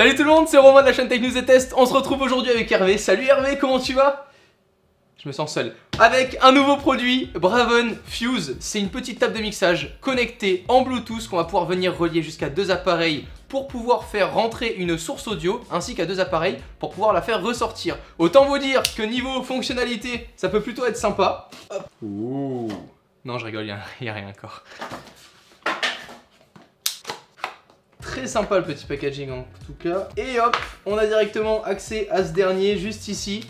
Salut tout le monde, c'est Romain de la chaîne Tech News et Test. On se retrouve aujourd'hui avec Hervé. Salut Hervé, comment tu vas? Je me sens seul. Avec un nouveau produit, Braven Fuse. C'est une petite table de mixage connectée en Bluetooth qu'on va pouvoir venir relier jusqu'à deux appareils pour pouvoir faire rentrer une source audio ainsi qu'à deux appareils pour pouvoir la faire ressortir. Autant vous dire que niveau fonctionnalité, ça peut plutôt être sympa. Hop. Ouh. Non, je rigole, il n'y a rien encore. Très sympa le petit packaging en tout cas. Et hop, on a directement accès à ce dernier juste ici.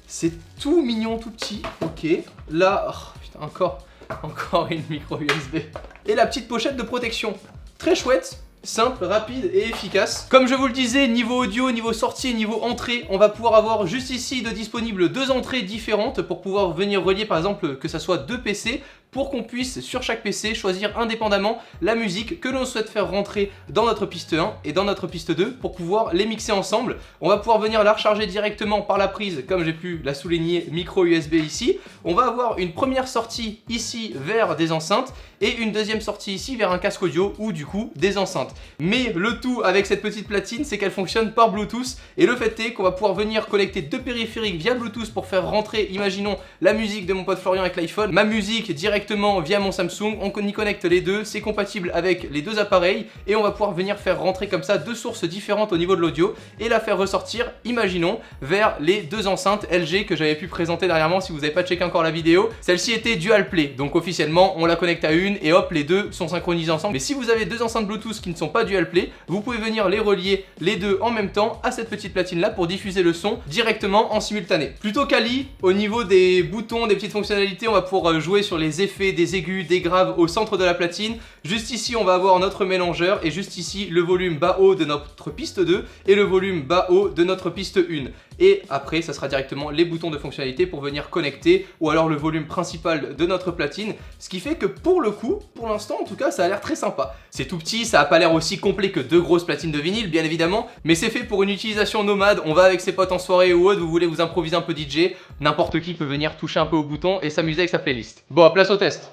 C'est tout mignon, tout petit. Ok. Là, oh, putain, encore une micro USB. Et la petite pochette de protection. Très chouette. Simple, rapide et efficace. Comme je vous le disais, niveau audio, niveau sortie et niveau entrée, on va pouvoir avoir juste ici de disponibles deux entrées différentes pour pouvoir venir relier par exemple que ça soit deux PC pour qu'on puisse sur chaque PC choisir indépendamment la musique que l'on souhaite faire rentrer dans notre piste 1 et dans notre piste 2 pour pouvoir les mixer ensemble. On va pouvoir venir la recharger directement par la prise comme j'ai pu la souligner micro USB ici. On va avoir une première sortie ici vers des enceintes et une deuxième sortie ici vers un casque audio ou du coup des enceintes. Mais le tout avec cette petite platine, c'est qu'elle fonctionne par Bluetooth et le fait est qu'on va pouvoir venir connecter deux périphériques via Bluetooth pour faire rentrer, imaginons, la musique de mon pote Florian avec l'iPhone, ma musique directement via mon Samsung, on y connecte les deux, c'est compatible avec les deux appareils et on va pouvoir venir faire rentrer comme ça deux sources différentes au niveau de l'audio et la faire ressortir, imaginons, vers les deux enceintes LG que j'avais pu présenter dernièrement si vous n'avez pas checké encore la vidéo. Celle-ci était Dual Play, donc officiellement on la connecte à une et hop, les deux sont synchronisés ensemble. Mais si vous avez deux enceintes Bluetooth qui ne sont pas Dual Play, vous pouvez venir les relier les deux en même temps à cette petite platine là pour diffuser le son directement en simultané. Plutôt quali, au niveau des boutons, des petites fonctionnalités, on va pouvoir jouer sur les effets, des aigus, des graves au centre de la platine. Juste ici on va avoir notre mélangeur et juste ici le volume bas-haut de notre piste 2 et le volume bas-haut de notre piste 1. Et après ça sera directement les boutons de fonctionnalité pour venir connecter ou alors le volume principal de notre platine. Ce qui fait que pour le coup, pour l'instant en tout cas, ça a l'air très sympa. C'est tout petit, ça a pas l'air aussi complet que deux grosses platines de vinyle bien évidemment, mais c'est fait pour une utilisation nomade. On va avec ses potes en soirée ou autre, vous voulez vous improviser un peu DJ, n'importe qui peut venir toucher un peu au bouton et s'amuser avec sa playlist. Bon, place au test.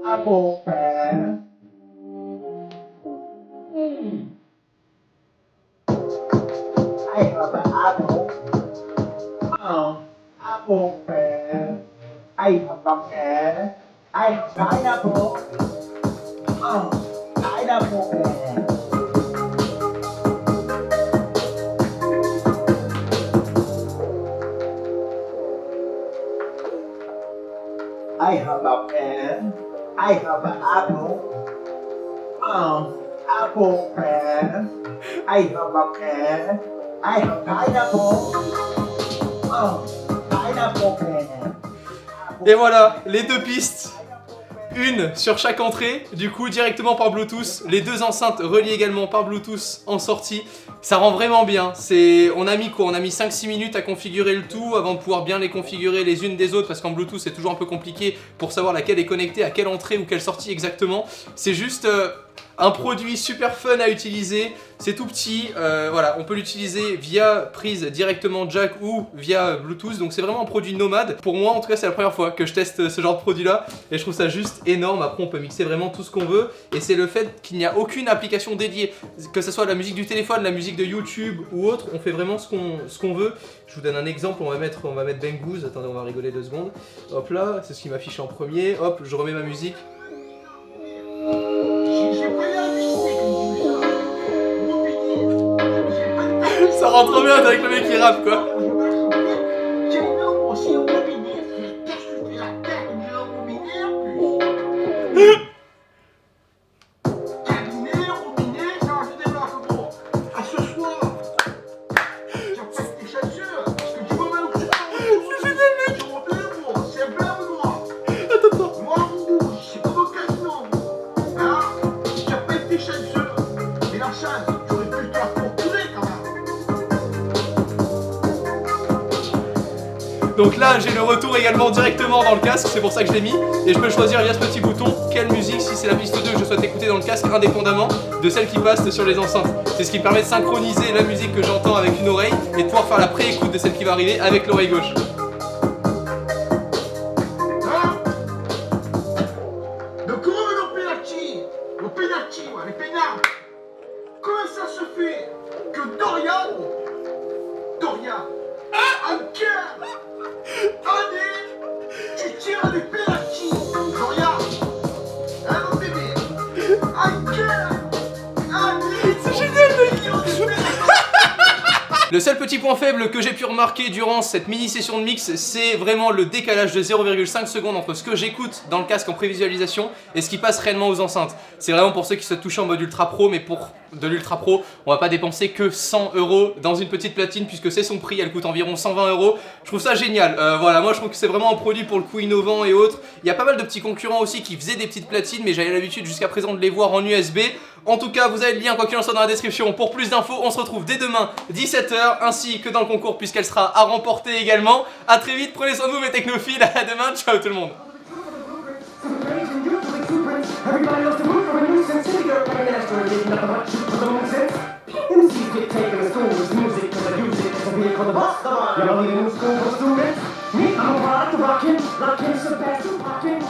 Apple pen. I have an apple. Apple pen. I have a pen. I have pineapple. Pineapple pen. I have a pen. I have an apple. Apple pen. I have a pen. I have pineapple. Pineapple pen. Et voilà, les deux pistes. Une sur chaque entrée, du coup directement par Bluetooth, les deux enceintes reliées également par Bluetooth en sortie. Ça rend vraiment bien. On a mis quoi? On a mis 5-6 minutes à configurer le tout avant de pouvoir bien les configurer les unes des autres parce qu'en Bluetooth c'est toujours un peu compliqué pour savoir laquelle est connectée à quelle entrée ou quelle sortie exactement. C'est juste un produit super fun à utiliser, c'est tout petit, voilà, on peut l'utiliser via prise directement jack ou via Bluetooth, donc c'est vraiment un produit nomade. Pour moi en tout cas c'est la première fois que je teste ce genre de produit là et je trouve ça juste énorme. Après on peut mixer vraiment tout ce qu'on veut et c'est le fait qu'il n'y a aucune application dédiée, que ce soit la musique du téléphone, la musique de YouTube ou autre, on fait vraiment ce qu'on veut. Je vous donne un exemple, on va mettre Bang Goose, attendez on va rigoler 2 secondes, hop là, c'est ce qui m'affiche en premier, hop je remets ma musique. Ça rend trop bien avec le mec qui rappe quoi. Donc là j'ai le retour également directement dans le casque, c'est pour ça que je l'ai mis. Et je peux choisir via ce petit bouton quelle musique, si c'est la piste 2 que je souhaite écouter dans le casque, indépendamment de celle qui passe sur les enceintes. C'est ce qui me permet de synchroniser la musique que j'entends avec une oreille et de pouvoir faire la pré-écoute de celle qui va arriver avec l'oreille gauche. Les peinards. Comment ça se fait que Dorian, un cœur, tu tires des pénaltys, Dorian, mon bébé, un cœur, c'est génial, Le seul petit point faible que j'ai pu remarquer durant cette mini session de mix, c'est vraiment le décalage de 0,5 secondes entre ce que j'écoute dans le casque en prévisualisation et ce qui passe réellement aux enceintes. C'est vraiment pour ceux qui souhaitent toucher en mode ultra pro, mais pour de l'ultra pro, on va pas dépenser que 100 € dans une petite platine puisque c'est son prix, elle coûte environ 120 €. Je trouve ça génial. Voilà, moi je trouve que c'est vraiment un produit pour le coup innovant et autres. Il y a pas mal de petits concurrents aussi qui faisaient des petites platines, mais j'avais l'habitude jusqu'à présent de les voir en USB. En tout cas, vous avez le lien, quoi qu'il en soit, dans la description. Pour plus d'infos, on se retrouve dès demain, 17 h, ainsi que dans le concours, puisqu'elle sera à remporter également. A très vite, prenez soin de vous, mes technophiles. À demain, ciao tout le monde. I'm a rock, rockin', Sebastian, rockin',